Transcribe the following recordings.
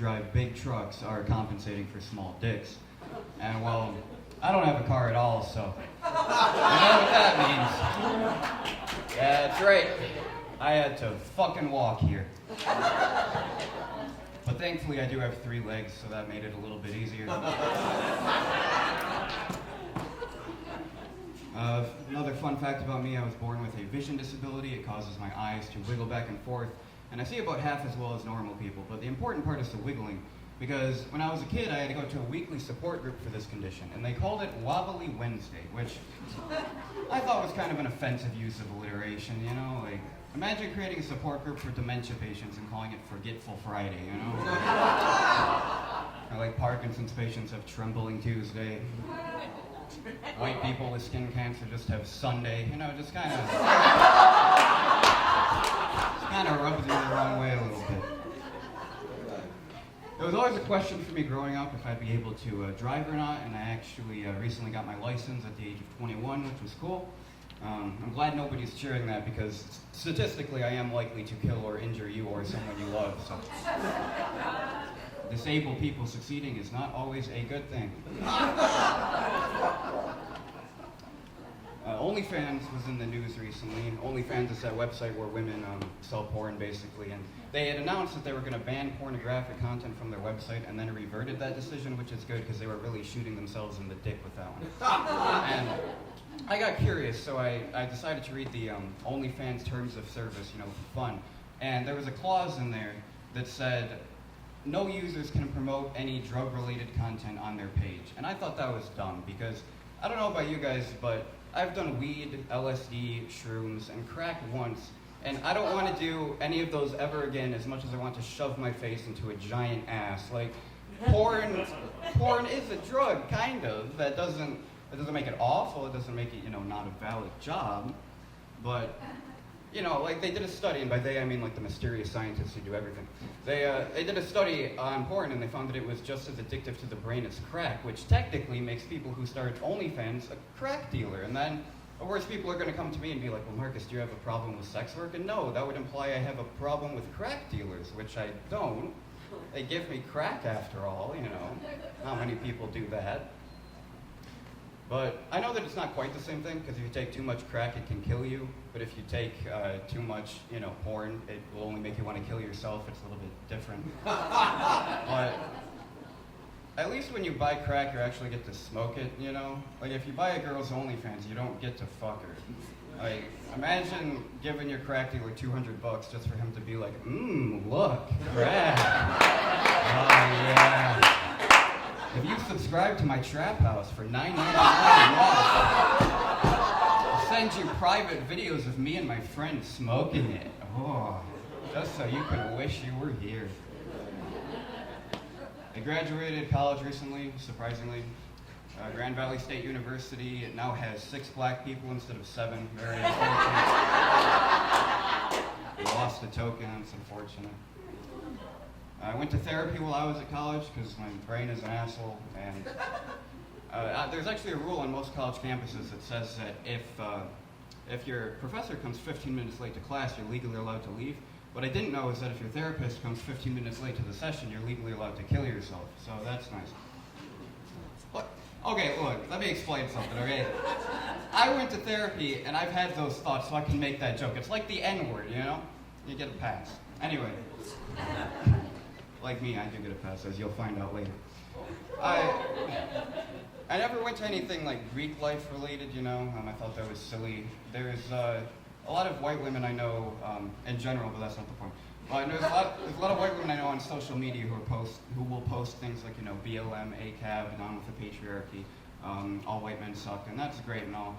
drive big trucks are compensating for small dicks. And well, I don't have a car at all, so you know what that means. Yeah, that's right. I had to fucking walk here. But thankfully I do have 3 legs, so that made it a little bit easier. Another fun fact about me, I was born with a vision disability. It causes my eyes to wiggle back and forth, and I see about half as well as normal people. But the important part is the wiggling, because when I was a kid, I had to go to a weekly support group for this condition, and they called it Wobbly Wednesday, which I thought was kind of an offensive use of alliteration, you know? Like, imagine creating a support group for dementia patients and calling it Forgetful Friday, you know? Or like Parkinson's patients have Trembling Tuesday. White people with skin cancer just have Sunday, you know, just kind of rubs you the wrong way a little bit. It was always a question for me growing up if I'd be able to drive or not, and I actually recently got my license at the age of 21, which was cool. I'm glad nobody's cheering that because statistically I am likely to kill or injure you or someone you love, so. Disabled people succeeding is not always a good thing. OnlyFans was in the news recently. OnlyFans is that website where women sell porn, basically, and they had announced that they were going to ban pornographic content from their website, and then reverted that decision, which is good because they were really shooting themselves in the dick with that one. And I got curious, so I decided to read the OnlyFans terms of service, you know, for fun, and there was a clause in there that said, no users can promote any drug-related content on their page. And I thought that was dumb because, I don't know about you guys, but I've done weed, LSD, shrooms, and crack once, and I don't want to do any of those ever again as much as I want to shove my face into a giant ass. Like, porn is a drug, kind of. It doesn't make it awful, it doesn't make it, you know, not a valid job, but you know, like they did a study, and by they I mean like the mysterious scientists who do everything. They did a study on porn, and they found that it was just as addictive to the brain as crack, which technically makes people who start OnlyFans a crack dealer. And then, of course, people are going to come to me and be like, well, Marcus, do you have a problem with sex work? And no, that would imply I have a problem with crack dealers, which I don't. They give me crack after all, you know. Not many people do that. But I know that it's not quite the same thing, because if you take too much crack, it can kill you. But if you take too much, you know, porn, it will only make you want to kill yourself. It's a little bit different. But at least when you buy crack, you actually get to smoke it, you know? Like, if you buy a girl's OnlyFans, you don't get to fuck her. Like, imagine giving your crack dealer $200 just for him to be like, look, crack. Oh, yeah. If you subscribe to my trap house for $9.99 a month, I'll send you private videos of me and my friends smoking it. Oh, just so you can wish you were here. I graduated college recently, surprisingly. Grand Valley State University, it now has 6 black people instead of 7. Very unfortunate. We lost a token, it's unfortunate. I went to therapy while I was at college because my brain is an asshole, and there's actually a rule on most college campuses that says that if your professor comes 15 minutes late to class, you're legally allowed to leave. What I didn't know is that if your therapist comes 15 minutes late to the session, you're legally allowed to kill yourself, so that's nice. But, okay, look, let me explain something, okay? I went to therapy, and I've had those thoughts, so I can make that joke. It's like the N-word, you know? You get a pass. Anyway. Like me, I do get a pass, as you'll find out later. I never went to anything like Greek life related, you know. I thought that was silly. There's a lot of white women I know in general, but that's not the point. There's a lot of white women I know on social media who will post things like, you know, BLM, ACAB, Down with the Patriarchy, all white men suck, and that's great and all.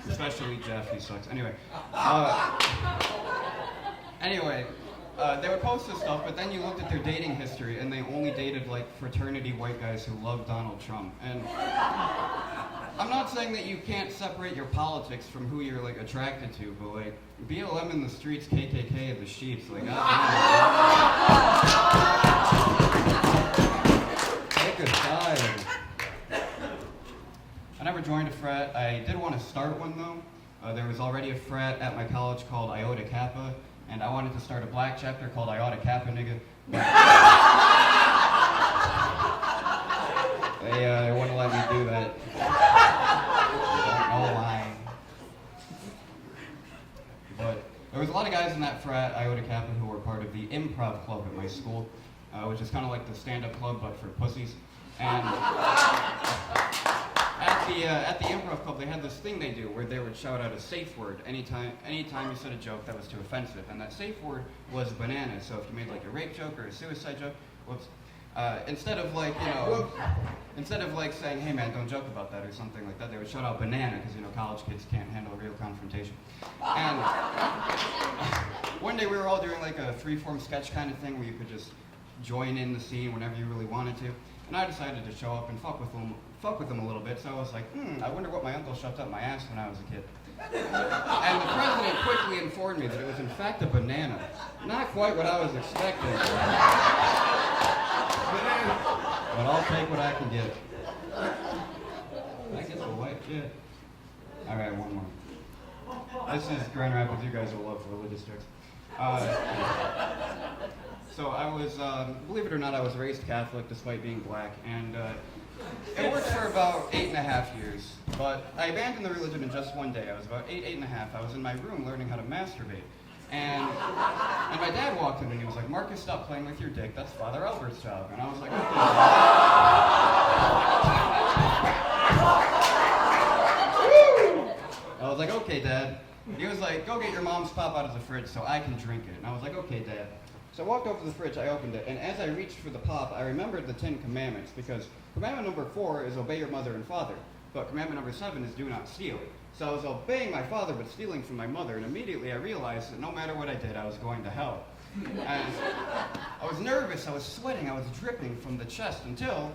Especially Jeff, he sucks. Anyway. They would post this stuff, but then you looked at their dating history, and they only dated, like, fraternity white guys who loved Donald Trump. And I'm not saying that you can't separate your politics from who you're, like, attracted to, but, like, BLM in the streets, KKK in the sheets, like, take a side. I never joined a frat. I did want to start one, though. There was already a frat at my college called Iota Kappa, and I wanted to start a black chapter called Iota Kappa, nigga. guys in that frat, Iota Kappa, who were part of the improv club at my school, which is kind of like the stand-up club, but for pussies. And at the improv club, they had this thing they do where they would shout out a safe word anytime you said a joke that was too offensive. And that safe word was banana. So if you made like a rape joke or a suicide joke, instead of like saying, hey man, don't joke about that or something like that, they would shout out banana because college kids can't handle real confrontation. And one day we were all doing like a free-form sketch kind of thing where you could just join in the scene whenever you really wanted to. And I decided to show up and fuck with them a little bit. So I was like, I wonder what my uncle shoved up my ass when I was a kid. And the president quickly informed me that it was in fact a banana. Not quite what I was expecting. But I'll take what I can get. I guess a white shit. Alright, one more. This is Grand Rapids. You guys will love religious jokes. So I was, believe it or not, I was raised Catholic despite being black, and it worked for about 8.5 years. But I abandoned the religion in just one day. I was about 8.5. I was in my room learning how to masturbate. And my dad walked in and he was like, Marcus, stop playing with your dick. That's Father Albert's job. And I was like, okay. I was like, okay, Dad. He was like, go get your mom's pop out of the fridge so I can drink it. And I was like, okay, Dad. So I walked over to the fridge, I opened it, and as I reached for the pop, I remembered the 10 Commandments, because commandment number 4 is obey your mother and father, but commandment number 7 is do not steal. So I was obeying my father, but stealing from my mother, and immediately I realized that no matter what I did, I was going to hell. And I was nervous, I was sweating, I was dripping from the chest until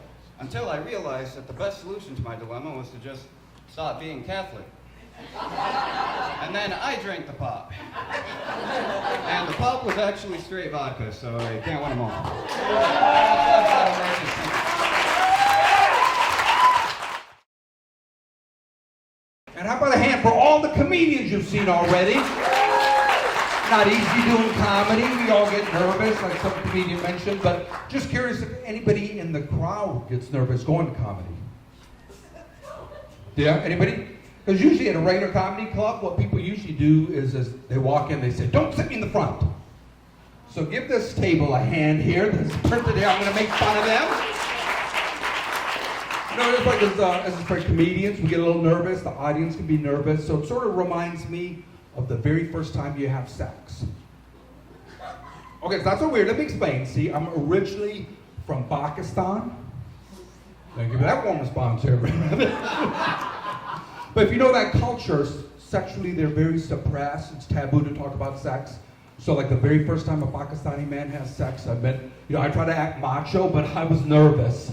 I realized that the best solution to my dilemma was to just stop being Catholic. And then I drank the pop. And the pop was actually straight vodka, so I can't win them all. And how about a hand for all the comedians you've seen already? Not easy doing comedy. We all get nervous, like some comedian mentioned, but just curious if anybody in the crowd gets nervous going to comedy. Yeah, anybody? Because usually at a regular comedy club, what people usually do is they walk in, they say, don't sit me in the front. So give this table a hand here. This is printed here. I'm going to make fun of them. It's like as for comedians, we get a little nervous. The audience can be nervous. So it sort of reminds me of the very first time you have sex. Okay, so that's so weird. Let me explain. See, I'm originally from Pakistan. Now give me that warm response here. But if you know that culture, sexually they're very suppressed. It's taboo to talk about sex. So like the very first time a Pakistani man has sex, I try to act macho, but I was nervous.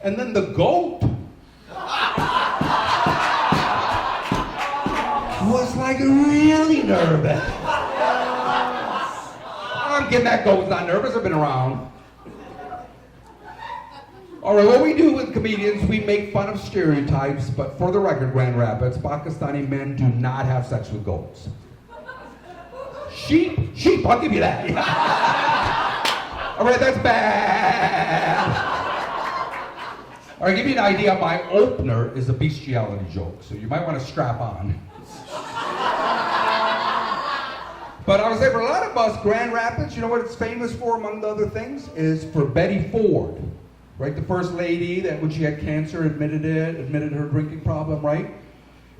And then the goat was like really nervous. I'm kidding, that goat's not nervous, I've been around. All right, what we do with comedians, we make fun of stereotypes, but for the record, Grand Rapids, Pakistani men do not have sex with goats. Sheep, I'll give you that. All right, that's bad. All right, give you an idea, my opener is a bestiality joke, so you might want to strap on. But I would say for a lot of us, Grand Rapids, you know what it's famous for, among the other things, is for Betty Ford. Right, the first lady that when she had cancer admitted her drinking problem, right?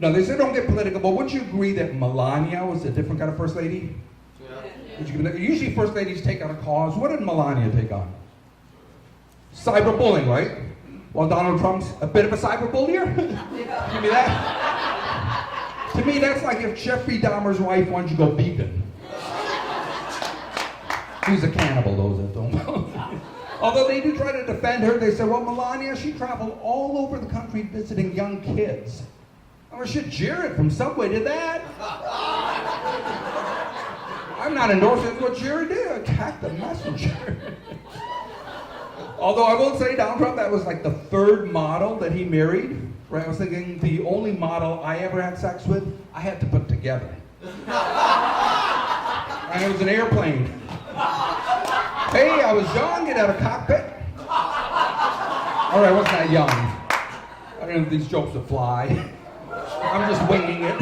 Now they say don't get political, but wouldn't you agree that Melania was a different kind of first lady? Yeah. Usually first ladies take on a cause. What did Melania take on? Cyberbullying, right? Well, Donald Trump's a bit of a cyberbullier. Give me that. To me, that's like if Jeffrey Dahmer's wife wanted you to go vegan. He's a cannibal, those that don't know. Although they do try to defend her, they say, well, Melania, she traveled all over the country visiting young kids. Oh, shit, Jared from Subway did that. I'm not endorsing what Jared did. Attack the messenger. Although I will say, Donald Trump, that was like the third model that he married. Right? I was thinking the only model I ever had sex with, I had to put together. And it was an airplane. Hey, I was young, get out of cockpit. All right, I wasn't that young. I don't know if these jokes would fly. I'm just winging it.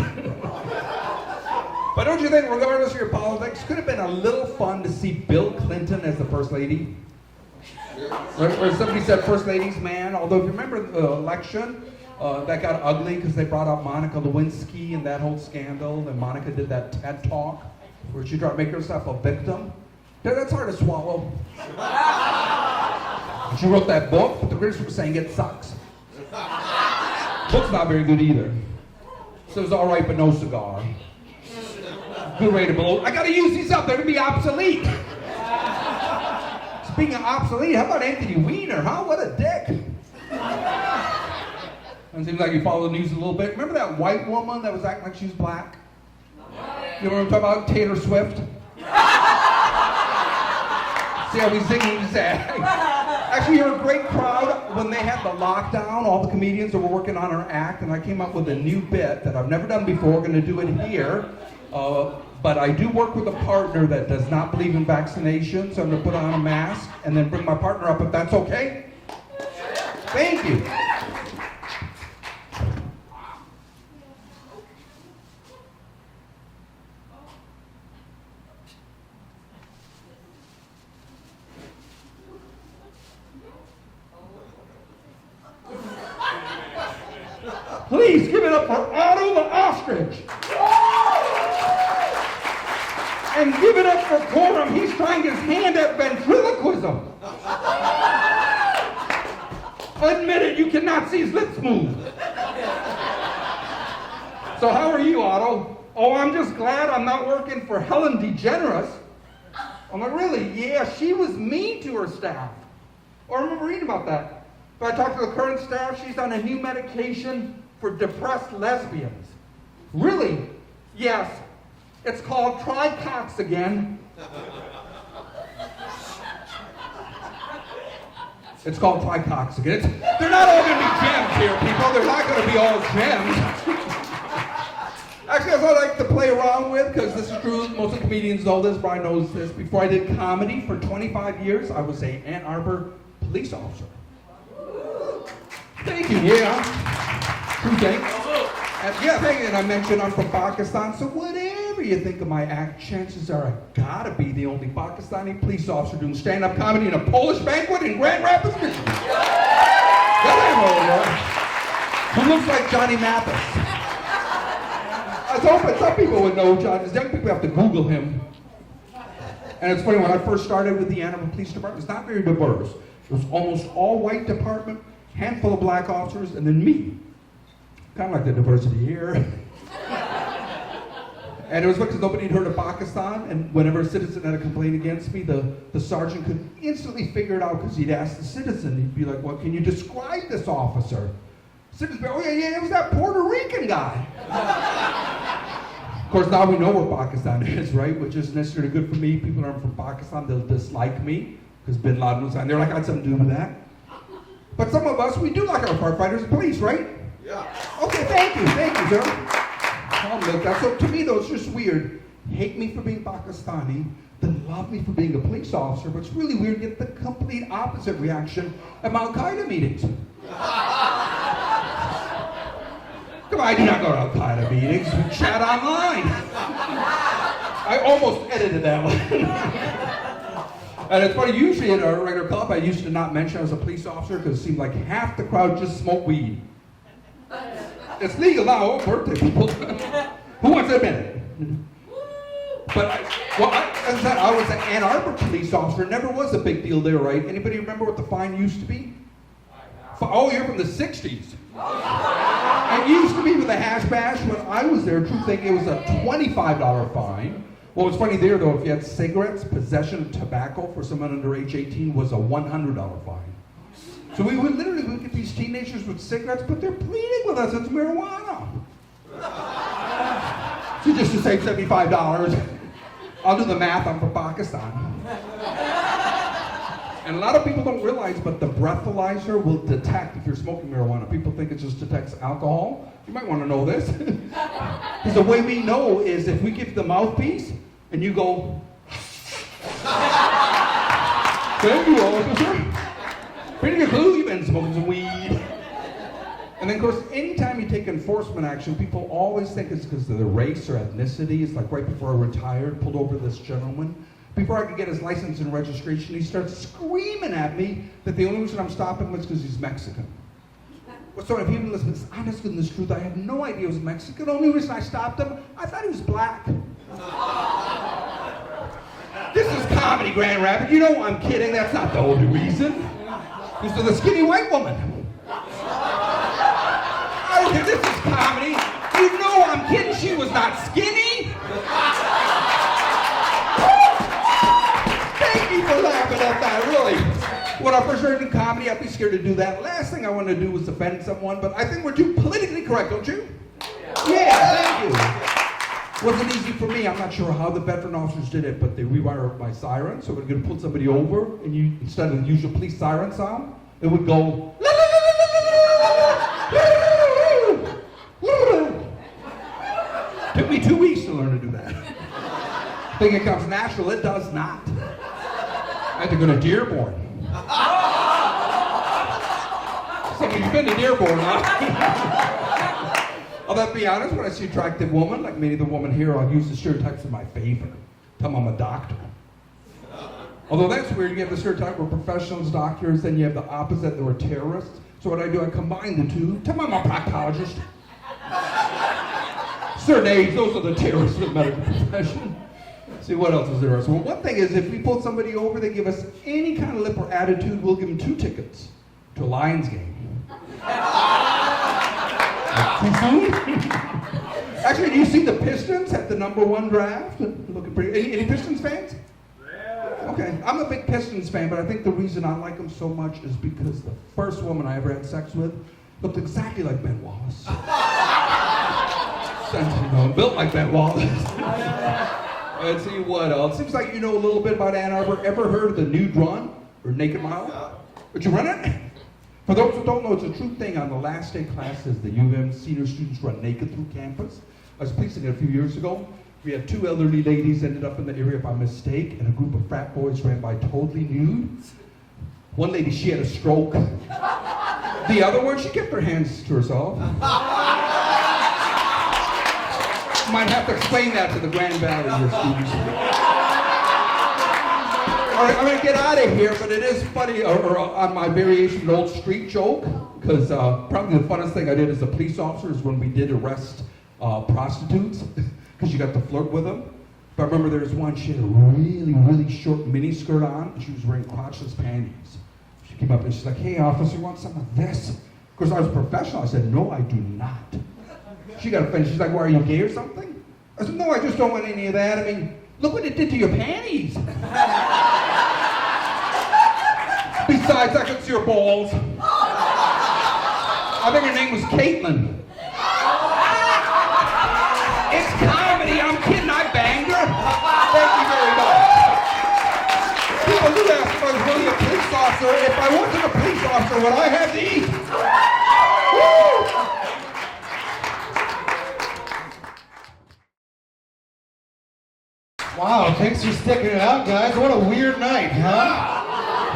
But it don't you think, regardless of your politics, could have been a little fun to see Bill Clinton as the First Lady? Where somebody said First Lady's man, although if you remember the election, that got ugly because they brought out Monica Lewinsky and that whole scandal, and Monica did that TED Talk where she tried to make herself a victim. That's hard to swallow. She wrote that book, but the critics were saying it sucks. Book's not very good either. So it was all right, but no cigar. Good way to blow. I gotta use these up, they're gonna be obsolete. Speaking of obsolete, how about Anthony Weiner, huh? What a dick. It seems like you follow the news a little bit. Remember that white woman that was acting like she was black? You know what I'm talking about? Taylor Swift? See how we sing when we say. Actually, you're a great crowd. When they had the lockdown, all the comedians that were working on our act, and I came up with a new bit that I've never done before. We're going to do it here. But I do work with a partner that does not believe in vaccinations, so I'm going to put on a mask and then bring my partner up if that's okay. Thank you. Please give it up for Otto the Ostrich. And give it up for Coram. He's trying his hand at ventriloquism. Admit it, you cannot see his lips move. So how are you, Otto? Oh, I'm just glad I'm not working for Helen DeGeneres. I'm like, really? Yeah, she was mean to her staff. Oh, I remember reading about that. But I talked to the current staff. She's on a new medication for depressed lesbians. Really? Yes. It's called Try Cox Again. It's called Try Cox Again. They're not all going to be gems here, people. They're not going to be all gems. Actually, that's what I like to play around with, because this is true. Most of the comedians know this. Brian knows this. Before I did comedy for 25 years, I was an Ann Arbor police officer. Thank you. Yeah. True thing. Yeah, thank you. And I mentioned I'm from Pakistan, so whatever you think of my act, chances are I gotta be the only Pakistani police officer doing stand-up comedy in a Polish banquet in Grand Rapids, Michigan. That ain't all right. Who looks like Johnny Mathis? I was hoping some people would know John, because young people have to Google him. And it's funny, when I first started with the Ann Arbor Police Department, it's not very diverse. It was almost all white department, handful of black officers, and then me. Kind of like the diversity here. And it was because nobody had heard of Pakistan, and whenever a citizen had a complaint against me, the sergeant could instantly figure it out because he'd ask the citizen. He'd be like, well, can you describe this officer? The citizen would be, oh yeah, it was that Puerto Rican guy. Of course, now we know where Pakistan is, right? Which isn't necessarily good for me. People that are from Pakistan, they'll dislike me because Bin Laden was on there. Like I had something to do with that. But some of us, we do like our firefighters and police, right? Yeah. Okay, thank you, sir. So to me, though, it's just weird. Hate me for being Pakistani, then love me for being a police officer, but it's really weird to get the complete opposite reaction at my Al-Qaeda meetings. Come on, I do not go to Al-Qaeda meetings. We chat online. I almost edited that one. And it's funny, usually in a regular club, I used to not mention I was a police officer because it seemed like half the crowd just smoked weed. It's legal now, oh, birthday people. Who wants to admit it? But as I said, I was an Ann Arbor police officer. It never was a big deal there, right? Anybody remember what the fine used to be? Oh, you're from the 60s. It used to be with a hash bash. When I was there, true thing, it was a $25 fine. What was funny there, though, if you had cigarettes, possession of tobacco for someone under age 18 was a $100 fine. So we would literally look at these teenagers with cigarettes, but they're pleading with us, it's marijuana. So just to save $75, I'll do the math, I'm from Pakistan. And a lot of people don't realize, but the breathalyzer will detect if you're smoking marijuana. People think it just detects alcohol. You might want to know this. Because the way we know is if we give the mouthpiece, and you go, thank you, officer. Pretty good clue, you've been smoking some weed. And And then, of course, anytime you take enforcement action, people always think it's because of their race or ethnicity. It's like right before I retired, pulled over this gentleman. Before I could get his license and registration, he starts screaming at me that the only reason I'm stopping was because he's Mexican. Well, so if you listen, it's honest goodness truth, I had no idea he was Mexican. The only reason I stopped him, I thought he was black. This is comedy, Grand Rapids. You know I'm kidding. That's not the only reason. This is the skinny white woman. Oh, this is comedy. You know I'm kidding. She was not skinny. Thank you for laughing at that, really. When I first started in comedy, I'd be scared to do that. Last thing I want to do was offend someone, but I think we're too politically correct, don't you? Yeah, thank you. Wasn't easy for me. I'm not sure how the veteran officers did it, but they rewired my siren, so when you're going to pull somebody over, and you instead of the usual police siren sound, it would go. Took me 2 weeks to learn to do that. Think it comes natural? It does not. I had to go to Dearborn. Some of you've been to Dearborn, huh? I'll be honest, when I see an attractive woman, like many of the women here, I'll use the stereotypes in my favor. Tell them I'm a doctor. Although that's weird, you have the stereotype where professionals, doctors, then you have the opposite, they were terrorists. So what I do, I combine the two. Tell them I'm a proctologist. Certain age, those are the terrorists of the medical profession. See, what else is there? So one thing is, if we pull somebody over, they give us any kind of lip or attitude, we'll give them 2 tickets to a Lions game. Actually, do you see the Pistons at the #1 draft? Looking pretty. Any Pistons fans? Yeah. Okay, I'm a big Pistons fan, but I think the reason I like them so much is because the first woman I ever had sex with looked exactly like Ben Wallace. Built like Ben Wallace. Let's see what else. Seems like you know a little bit about Ann Arbor. Ever heard of the Nude Run or Naked Mile? Would you run it? For those who don't know, it's a true thing. On the last day classes, the U of M senior students run naked through campus. I was policing it a few years ago. We had 2 elderly ladies ended up in the area by mistake, and a group of frat boys ran by totally nude. One lady, she had a stroke. The other one, she kept her hands to herself. Might have to explain that to the Grand Valley students. All right, I'm going to get out of here, but it is funny, or on my variation of an old street joke, because probably the funnest thing I did as a police officer is when we did arrest prostitutes, because you got to flirt with them. But I remember there was one, she had a really, really short mini skirt on, and she was wearing crotchless panties. She came up and she's like, "Hey, officer, you want some of this?" Of course, I was a professional. I said, "No, I do not." She got offended. She's like, "Why, are you gay or something?" I said, "No, I just don't want any of that. I mean, look what it did to your panties." Besides, I could see her balls. I think her name was Caitlin. It's comedy. I'm kidding. I banged her. Thank you very much. People do ask if I was really a police officer. If I wasn't a police officer, would I have to eat? Woo! Wow, thanks for sticking it out, guys. What a weird night, huh?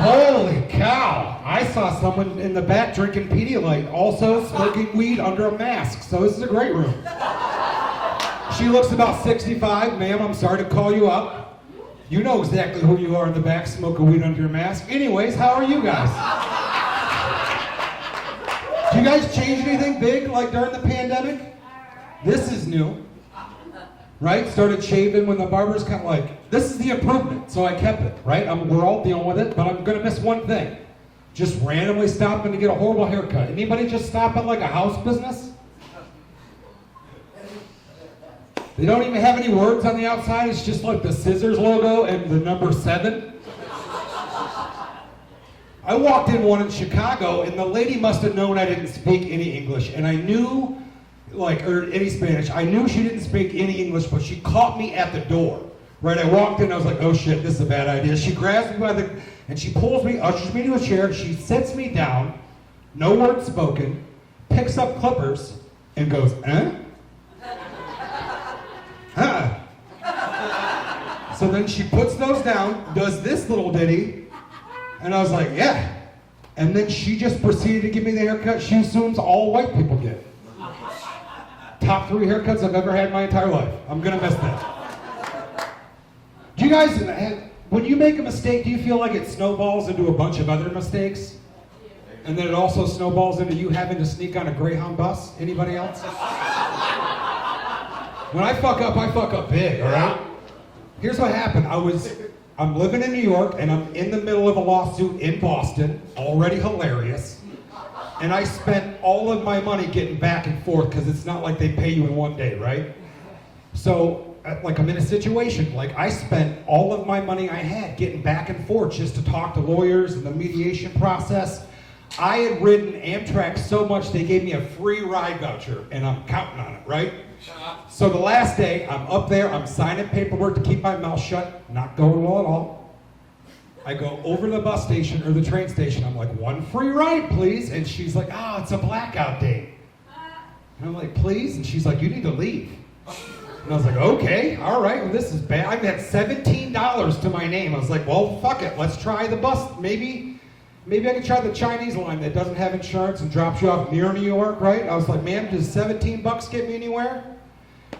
Holy cow. I saw someone in the back drinking Pedialyte, also smoking weed under a mask, so this is a great room. She looks about 65. Ma'am, I'm sorry to call you up. You know exactly who you are in the back smoking weed under your mask. Anyways, how are you guys? Do you guys change anything big, like during the pandemic? This is new. Right? Started shaving when the barber's kind of like, this is the improvement, so I kept it, right? We're all dealing with it, but I'm gonna miss one thing. Just randomly stopping to get a horrible haircut. Anybody just stop at like a house business? They don't even have any words on the outside, it's just like the scissors logo and the number 7. I walked in one in Chicago, and the lady must have known I didn't speak any English, and I knew, or any Spanish. I knew she didn't speak any English, but she caught me at the door. Right, I walked in, I was like, oh shit, this is a bad idea. She grabs me by and she pulls me, ushers me to a chair, she sits me down, no words spoken, picks up clippers, and goes, eh? Huh? So then she puts those down, does this little ditty, and I was like, yeah, And then she just proceeded to give me the haircut she assumes all white people get. Top 3 haircuts I've ever had in my entire life. I'm gonna miss that. Do you guys, when you make a mistake, do you feel like it snowballs into a bunch of other mistakes? And then it also snowballs into you having to sneak on a Greyhound bus? Anybody else? When I fuck up big, all right? Here's what happened. I'm living in New York, and I'm in the middle of a lawsuit in Boston, already hilarious. And I spent all of my money getting back and forth, because it's not like they pay you in one day, right? So, like, I'm in a situation, like, I spent all of my money I had getting back and forth just to talk to lawyers and the mediation process. I had ridden Amtrak so much they gave me a free ride voucher, and I'm counting on it, right? So the last day, I'm up there, I'm signing paperwork to keep my mouth shut, not going well at all. I go over to the bus station or the train station, I'm like, 1 free ride, please. And she's like, it's a blackout day. And I'm like, please? And she's like, you need to leave. And I was like, okay, all right, well, this is bad. I had $17 to my name. I was like, well, fuck it, let's try the bus. Maybe I could try the Chinese line that doesn't have insurance and drops you off near New York, right? I was like, ma'am, does $17 get me anywhere?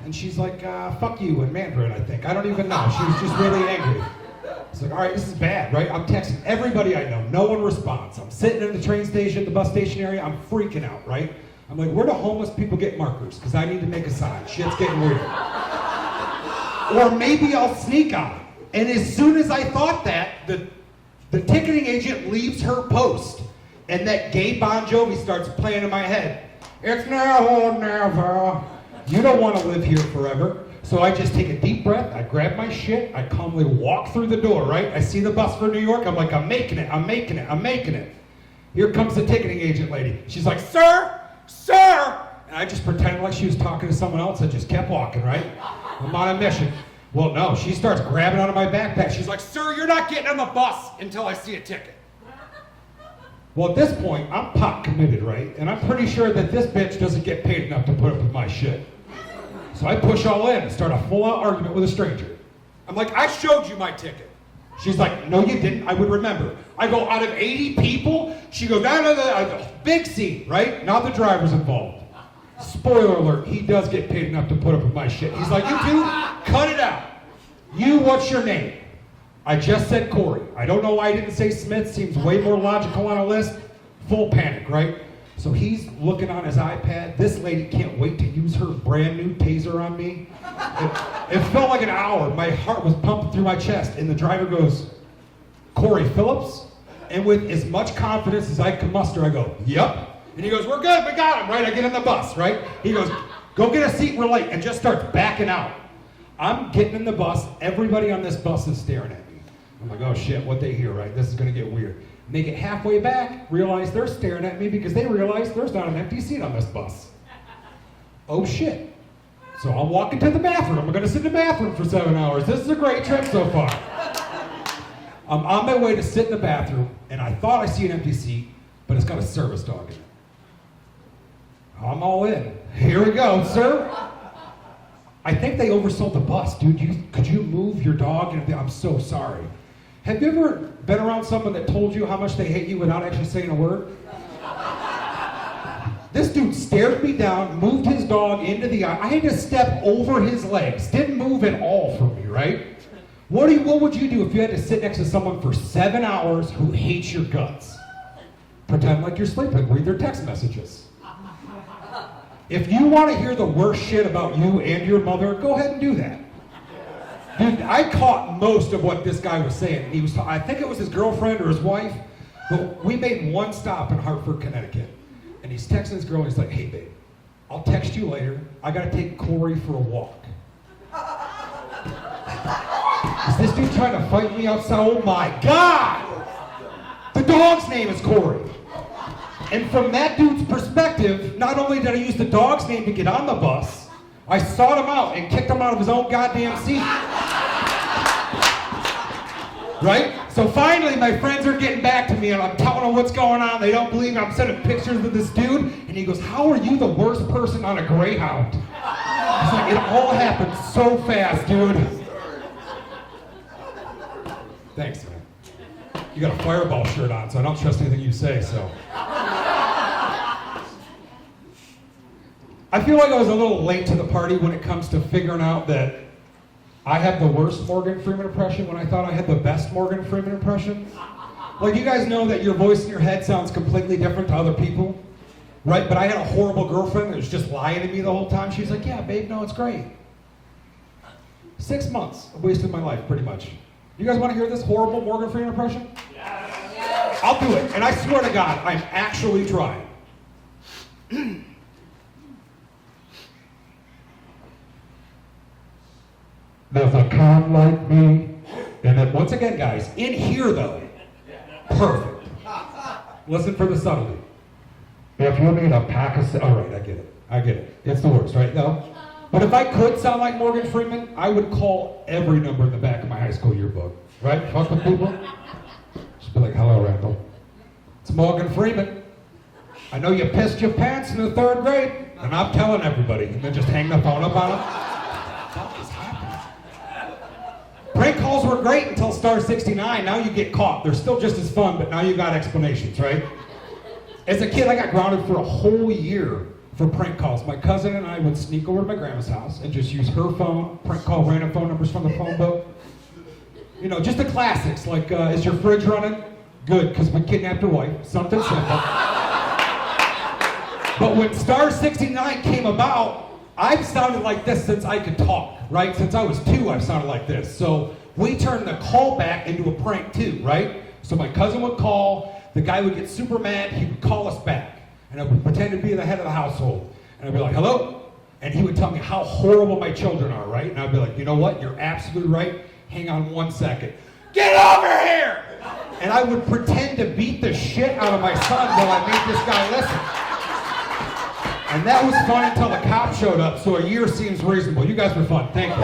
And she's like, fuck you in Mandarin, I think. I don't even know. She was just really angry. I was like, all right, this is bad, right? I'm texting everybody I know. No one responds. I'm sitting in the train station, the bus station area. I'm freaking out, right? I'm like, where do homeless people get markers? Because I need to make a sign. Shit's getting weird. Or maybe I'll sneak on it. And as soon as I thought that, the ticketing agent leaves her post, and that gay Bon Jovi starts playing in my head. It's now or never. You don't want to live here forever. So I just take a deep breath, I grab my shit, I calmly walk through the door, right? I see the bus for New York, I'm like, I'm making it, I'm making it, I'm making it. Here comes the ticketing agent lady. She's like, sir, sir! And I just pretended like she was talking to someone else and just kept walking, right? I'm on a mission. Well, no, she starts grabbing out of my backpack. She's like, sir, you're not getting on the bus until I see a ticket. Well, at this point, I'm pot committed, right? And I'm pretty sure that this bitch doesn't get paid enough to put up with my shit. So I push all in and start a full-out argument with a stranger. I'm like, I showed you my ticket. She's like, no, you didn't. I would remember. I go, out of 80 people? She goes, no, big scene, right? Now the driver's involved. Spoiler alert, he does get paid enough to put up with my shit. He's like, you two, cut it out. You, what's your name? I just said Corey. I don't know why I didn't say Smith. Seems way more logical on a list. Full panic, right? So he's looking on his iPad. This lady can't wait to use her brand new taser on me. It felt like an hour. My heart was pumping through my chest. And the driver goes, Corey Phillips? And with as much confidence as I can muster, I go, yep. And he goes, we're good, we got him, right? I get on the bus, right? He goes, go get a seat, we're late, and just starts backing out. I'm getting in the bus, everybody on this bus is staring at me. I'm like, oh shit, what they hear, right? This is gonna get weird. Make it halfway back, realize they're staring at me because they realize there's not an empty seat on this bus. Oh shit. So I'm walking to the bathroom. I'm gonna sit in the bathroom for 7 hours. This is a great trip so far. I'm on my way to sit in the bathroom, and I thought I see an empty seat, but it's got a service dog in it. I'm all in. Here we go, sir. I think they oversold the bus, dude. Could you move your dog? I'm so sorry. Have you ever been around someone that told you how much they hate you without actually saying a word? This dude stared me down, moved his dog into the aisle. I had to step over his legs. Didn't move at all for me, right? What would you do if you had to sit next to someone for 7 hours who hates your guts? Pretend like you're sleeping, read their text messages. If you want to hear the worst shit about you and your mother, go ahead and do that. Dude, I caught most of what this guy was saying. I think it was his girlfriend or his wife, but we made one stop in Hartford, Connecticut. And he's texting his girl, and he's like, hey, babe, I'll text you later. I got to take Corey for a walk. Is this dude trying to fight me outside? Oh, my God! The dog's name is Corey. And from that dude's perspective, not only did I use the dog's name to get on the bus, I sought him out and kicked him out of his own goddamn seat. Right? So finally, my friends are getting back to me, and I'm telling them what's going on. They don't believe me. I'm sending pictures of this dude, and he goes, how are you the worst person on a Greyhound? It's like, it all happened so fast, dude. Thanks, man. You got a Fireball shirt on, so I don't trust anything you say, so. I feel like I was a little late to the party when it comes to figuring out that I had the worst Morgan Freeman impression when I thought I had the best Morgan Freeman impression. Like, you guys know that your voice in your head sounds completely different to other people, right? But I had a horrible girlfriend that was just lying to me the whole time. She's like, yeah, babe, no, it's great. 6 months of wasting my life, pretty much. You guys want to hear this horrible Morgan Freeman impression? Yes. I'll do it, and I swear to God, I'm actually trying. There's a con like me, and then, once again, guys, in here though, perfect. Listen for the subtlety. If you need a pack of, all right, I get it. It's the worst, right? No? But if I could sound like Morgan Freeman, I would call every number in the back of my high school yearbook, right? Fuck with people. Just be like, hello, Randall. It's Morgan Freeman. I know you pissed your pants in the 3rd grade, and I'm telling everybody, and then just hang the phone up on them. Prank calls were great until star 69. Now you get caught. They're still just as fun, but now you got explanations, right? As a kid, I got grounded for a whole year for prank calls. My cousin and I would sneak over to my grandma's house and just use her phone, prank call random phone numbers from the phone book. You know, just the classics, like, is your fridge running? Good, because we kidnapped your wife. Something simple. But when star 69 came about, I've sounded like this since I could talk, right? Since I was 2, I've sounded like this. So we turned the call back into a prank too, right? So my cousin would call, the guy would get super mad, he would call us back. And I would pretend to be the head of the household. And I'd be like, hello? And he would tell me how horrible my children are, right? And I'd be like, you know what? You're absolutely right. Hang on 1 second. Get over here! And I would pretend to beat the shit out of my son while I made this guy listen. And that was fun until the cop showed up, so a year seems reasonable. You guys were fun. Thank you.